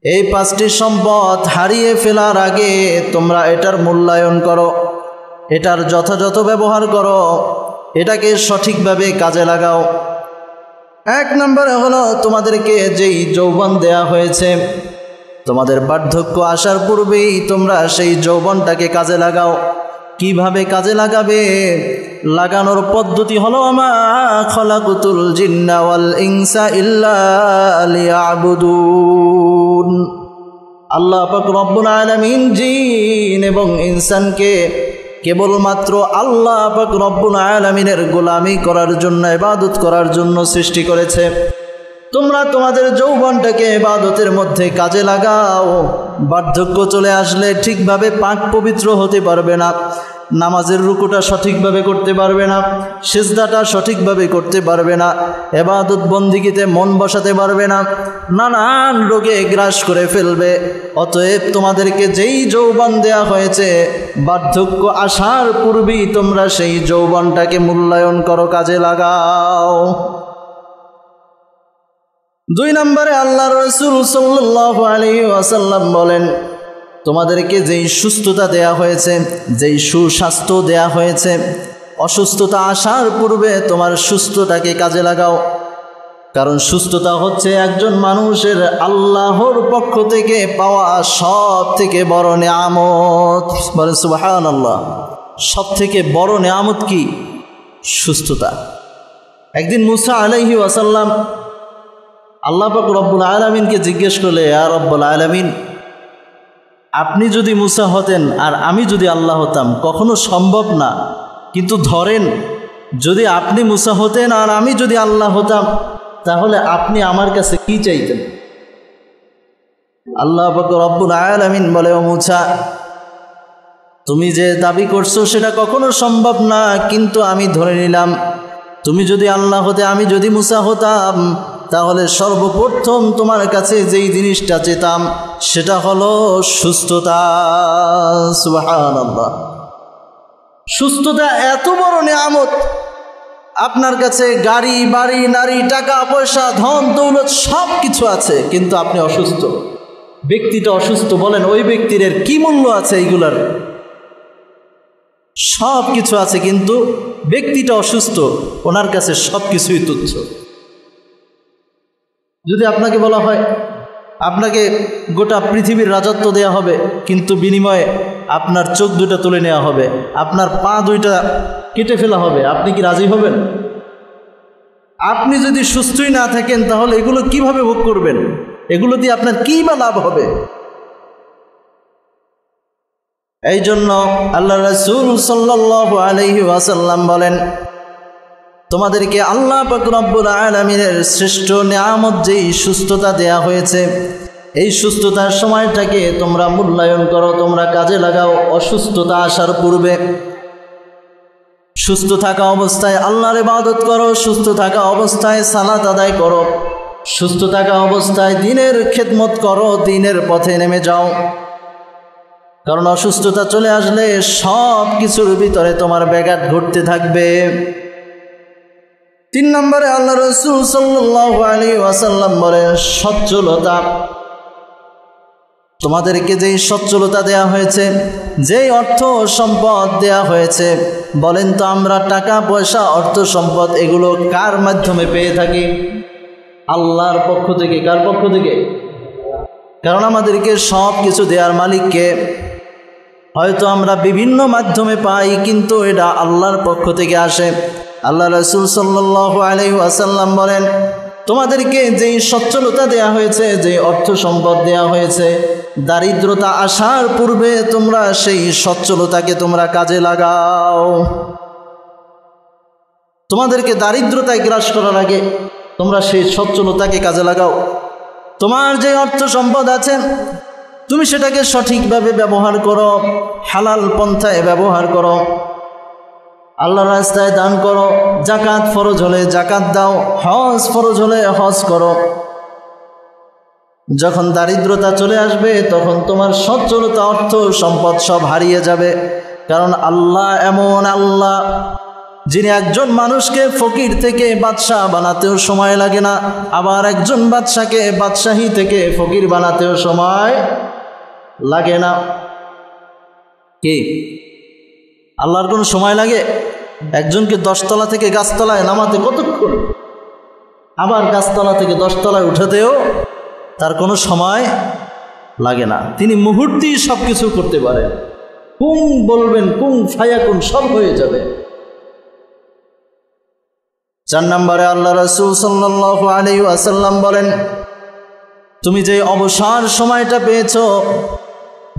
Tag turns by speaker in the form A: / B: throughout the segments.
A: এই পাঁচটি সম্পদ হারিয়ে ফেলার আগে তোমরা এটার মূল্যায়ন করো, এটার যথাযথ ব্যবহার করো, এটাকে সঠিকভাবে কাজে লাগাও। এক নম্বরে হলো তোমাদেরকে যেই যৌবন দেয়া হয়েছে, তোমাদের বার্ধক্য আসার পূর্বেই তোমরা সেই যৌবনটাকে কাজে লাগাও। কিভাবে কাজে লাগাবে? লাগানোর পদ্ধতি হলো আমা খলাকুতুল জিন্না ওয়াল ইনসা ইল্লা লিয়াবুদুন। আল্লাহ পাক রব্বুল আলামিন জিন এবং ইনসানকে কেবলমাত্র আল্লাহ পাক রব্বুল আলামিনের গোলামি করার জন্য, ইবাদত করার জন্য সৃষ্টি করেছে। তোমরা তোমাদের যৌবনটাকে ইবাদতের মধ্যে কাজে লাগাও। বার্ধক্য চলে আসলে ঠিকভাবে পাক পবিত্র হতে পারবে না, নামাজের রুকুটা সঠিকভাবে করতে পারবে না, সিজদাটা সঠিকভাবে করতে পারবে না, ইবাদত বন্দিগিতে মন বসাতে পারবে না, নানান রোগে গ্রাস করে ফেলবে। অতএব তোমাদেরকে যেই যৌবন দেয়া হয়েছে, বার্ধক্য আসার পূর্বেই তোমরা সেই যৌবনটাকে মূল্যায়ন করো, কাজে লাগাও। দুই নম্বরে আল্লাহর রাসূল সাল্লাল্লাহু আলাইহি ওয়াসাল্লাম বলেন, তোমাদেরকে যেই সুস্থতা দেয়া হয়েছে, যেই সুস্বাস্থ্য দেয়া হয়েছে, অসুস্থতা আসার পূর্বে তোমার সুস্থতাকে কাজে লাগাও। কারণ সুস্থতা হচ্ছে একজন মানুষের আল্লাহর পক্ষ থেকে পাওয়া সব থেকে বড় নেয়ামত। বলেন সুবহানাল্লাহ। সব থেকে বড় নেয়ামত কি? সুস্থতা। একদিন মুসা আলাইহি ওয়াসাল্লাম আল্লাহ পাক রব্বুল আলামিনকে জিজ্ঞেস করলে, ইয়া রব্বুল আলামিন, আপনি যদি মুসা হতেন আর আমি যদি আল্লাহ হতাম, কখনো সম্ভব না, কিন্তু ধরেন যদি আপনি মুসা হতেন আর আমি যদি আল্লাহ হতাম, তাহলে আপনি আমার কাছে কি চাইতেন? আল্লাহ পাক রব্বুল আলামিন বলে, ও মুসা, তুমি যে দাবি করছো সেটা কখনো সম্ভব না, কিন্তু আমি ধরে নিলাম তুমি যদি আল্লাহ হতে, আমি যদি মুসা হতাম, তাহলে সর্বপ্রথম তোমার কাছে যেই জিনিসটা চেতাম সেটা হলো সুস্থতা। সুবহানাল্লাহ। সুস্থতা এত বড় নেয়ামত। আপনার কাছে গাড়ি, বাড়ি, নারী, টাকা পয়সা, ধন দৌলত সব কিছু আছে, কিন্তু আপনি অসুস্থ। ব্যক্তিটা অসুস্থ, বলেন ওই ব্যক্তির কি মূল্য আছে? এইগুলার সব কিছু আছে, কিন্তু ব্যক্তিটা অসুস্থ, ওনার কাছে সব কিছুই তুচ্ছ। যদি আপনাকে বলা হয় আপনাকে গোটা পৃথিবীর রাজত্ব দেয়া হবে, কিন্তু বিনিময়ে আপনার চোখ দুটা তুলে নেওয়া হবে, আপনার পা দুইটা কেটে ফেলা হবে, আপনি কি রাজি হবেন? আপনি যদি সুস্থই না থাকেন, তাহলে এগুলো কিভাবে ভোগ করবেন? এগুলো দিয়ে আপনার কি বা লাভ হবে? এই জন্য আল্লাহ রাসূল সাল্লাল্লাহু আলাইহি ওয়াসাল্লাম বলেন, তোমাদেরকে আল্লাহ পাক রব্বুল আলামিনের শ্রেষ্ঠ নেয়ামত যেই সুস্থতা দেয়া হয়েছে, এই সুস্থতার সময়টাকে তোমরা মূল্যায়ন করো, তোমরা কাজে লাগাও। অসুস্থতা আসার পূর্বে সুস্থ থাকা অবস্থায় আল্লাহর ইবাদত করো, সুস্থ থাকা অবস্থায় সালাত আদায় করো, সুস্থ থাকা অবস্থায় দ্বীনের খেদমত করো, দ্বীনের পথে নেমে যাও। কারণ অসুস্থতা চলে আসলে সব কিছুর ভিতরে তোমার ব্যাঘাত ঘটতে থাকবে। তিন নম্বরে আল্লাহ রাসূল সাল্লাল্লাহু আলাইহি ওয়াসাল্লাম বলেন, সচ্ছলতা। তোমাদেরকে যেই সচ্ছলতা দেয়া হয়েছে, যেই অর্থ সম্পদ দেয়া হয়েছে, বলেন তো আমরা টাকা পয়সা, অর্থ সম্পদ এগুলো কার মাধ্যমে পেয়ে থাকি? আল্লাহর পক্ষ থেকে। কার পক্ষ থেকে? কারণ আমাদেরকে সব কিছু দেওয়ার মালিককে। হয়তো আমরা বিভিন্ন মাধ্যমে পাই, কিন্তু এটা আল্লাহর পক্ষ থেকে আসে। আল্লাহ রাসূল সাল্লাল্লাহু আলাইহি ওয়াসাল্লাম বলেন, তোমাদেরকে যেই সচ্ছলতা দেয়া হয়েছে, যেই অর্থ সম্পদ দেয়া হয়েছে, দারিদ্রতা আসার পূর্বে তোমরা সেই সচ্ছলতাকে তোমরা কাজে লাগাও। তোমাদেরকে দারিদ্রতায় গ্রাস করার আগে তোমরা সেই সচ্ছলতাকে কাজে লাগাও। তোমার যে অর্থ সম্পদ আছে, তুমি সেটাকে সঠিকভাবে ব্যবহার করো, হালাল পন্থায় ব্যবহার করো, আল্লাহর রাস্তায় দান করো, যাকাত ফরজ হলে যাকাত দাও, হজ ফরজ হলে হজ করো। যখন দারিদ্রতা চলে আসবে, তখন তোমার সচ্ছলতা, অর্থ সম্পদ সব হারিয়ে যাবে। কারণ আল্লাহ এমন আল্লাহ, যিনি একজন মানুষকে ফকির থেকে বাদশাহ বানাতেও সময় লাগে না, আবার একজন বাদশাকে বাদশাহী থেকে ফকির বানাতেও সময় লাগে না। কি আল্লাহর কোনো সময় লাগে? একজনকে 10 তলা থেকে গাছতলায় নামাতে কতক্ষণ, আবার গাছতলা থেকে 10 তলায় উঠাতেও তার কোনো সময় লাগে না। তিনি মুহূর্তেই সব কিছু করতে পারেন। কুম বলবেন, কুম ফায়াকুন, সব হয়ে যাবে। 4 নম্বরে আল্লাহ রাসূল সাল্লাল্লাহু আলাইহি ওয়াসাল্লাম বলেন, তুমি যে অবসর সময়টা পেয়েছো,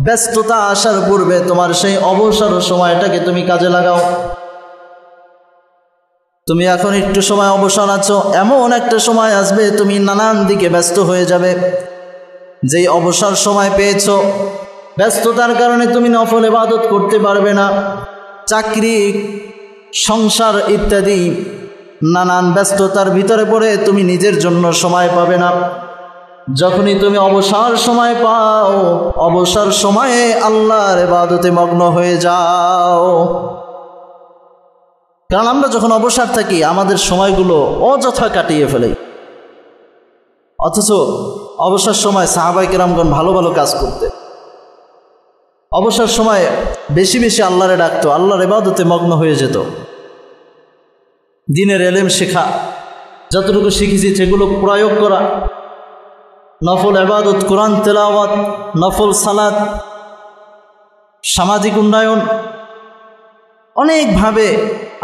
A: ব্যস্ততা আসার পূর্বে তোমার সেই অবসর সময়টাকে তুমি কাজে লাগাও। তুমি এখন একটু সময় অবসর আছো, এমন একটা সময় আসবে তুমি নানান দিকে ব্যস্ত হয়ে যাবে। যেই অবসর সময় পেয়েছো, ব্যস্ততার কারণে তুমি নফল ইবাদত করতে পারবে না, চাকরি, সংসার ইত্যাদি নানান ব্যস্ততার ভিতরে পড়ে তুমি নিজের জন্য সময় পাবে না। যখনই তুমি অবসর সময় পাও, অবসর সময়ে আল্লাহর ইবাদতে মগ্ন হয়ে যাও। কারণ আমরা যখন অবসর থাকি আমাদের সময়গুলো অযথা কাটিয়ে ফেলি, অথচ অবসর সময় সাহাবায়ে কেরামগণ ভালো ভালো কাজ করতে, অবসর সময় বেশি বেশি আল্লাহরে ডাকতো, আল্লাহর ইবাদতে মগ্ন হয়ে যেত। দ্বীনের ইলম শেখা, যতটুকু শিখেছি সেগুলো প্রয়োগ করা, নফল ইবাদত, কোরআন তেলাওয়াত, নফল সালাত, সামাজিক উন্নয়ন, অনেকভাবে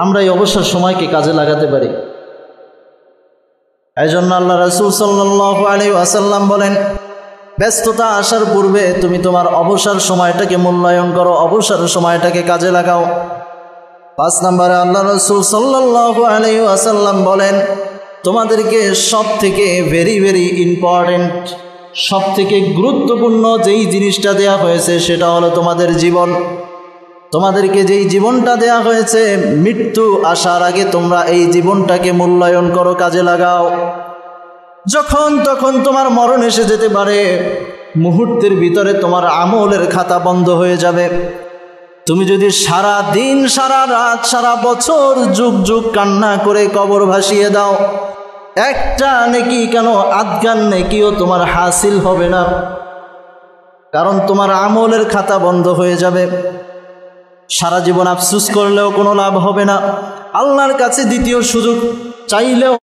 A: আমরা এই অবসর সময়কে কাজে লাগাতে পারি। এই জন্য আল্লাহ রাসূল সাল্লাল্লাহু আলাইহি ওয়াসাল্লাম বলেন, ব্যস্ততা আসার পূর্বে তুমি তোমার অবসর সময়টাকে মূল্যায়ন করো, অবসর সময়টাকে কাজে লাগাও। 5 নম্বরে আল্লাহ রাসূল সাল্লাল্লাহু আলাইহি ওয়াসাল্লাম বলেন, তোমাদেরকে সব থেকে ভেরি ভেরি ইম্পর্টেন্ট, সব থেকে গুরুত্বপূর্ণ যেই জিনিসটা দেয়া হয়েছে সেটা হলো তোমাদের জীবন। তোমাদেরকে যেই জীবনটা দেয়া হয়েছে, মৃত্যু আসার আগে তোমরা এই জীবনটাকে মূল্যায়ন করো, কাজে লাগাও। যখন তখন তোমার মরণ এসে যেতে পারে, মুহূর্তের ভিতরে তোমার আমলের খাতা বন্ধ হয়ে যাবে। তুমি যদি সারা দিন, সারা রাত, সারা বছর, যুগ যুগ কান্না করে কবর ভাসিয়ে দাও, একটা নেকি কেন, আধগান নেকিও তোমার হাসিল হবে না, কারণ তোমার আমলের খাতা বন্ধ হয়ে যাবে। সারা জীবন আফসোস করলেও কোনো লাভ হবে না, আল্লাহর কাছে দ্বিতীয় সুযোগ চাইলেও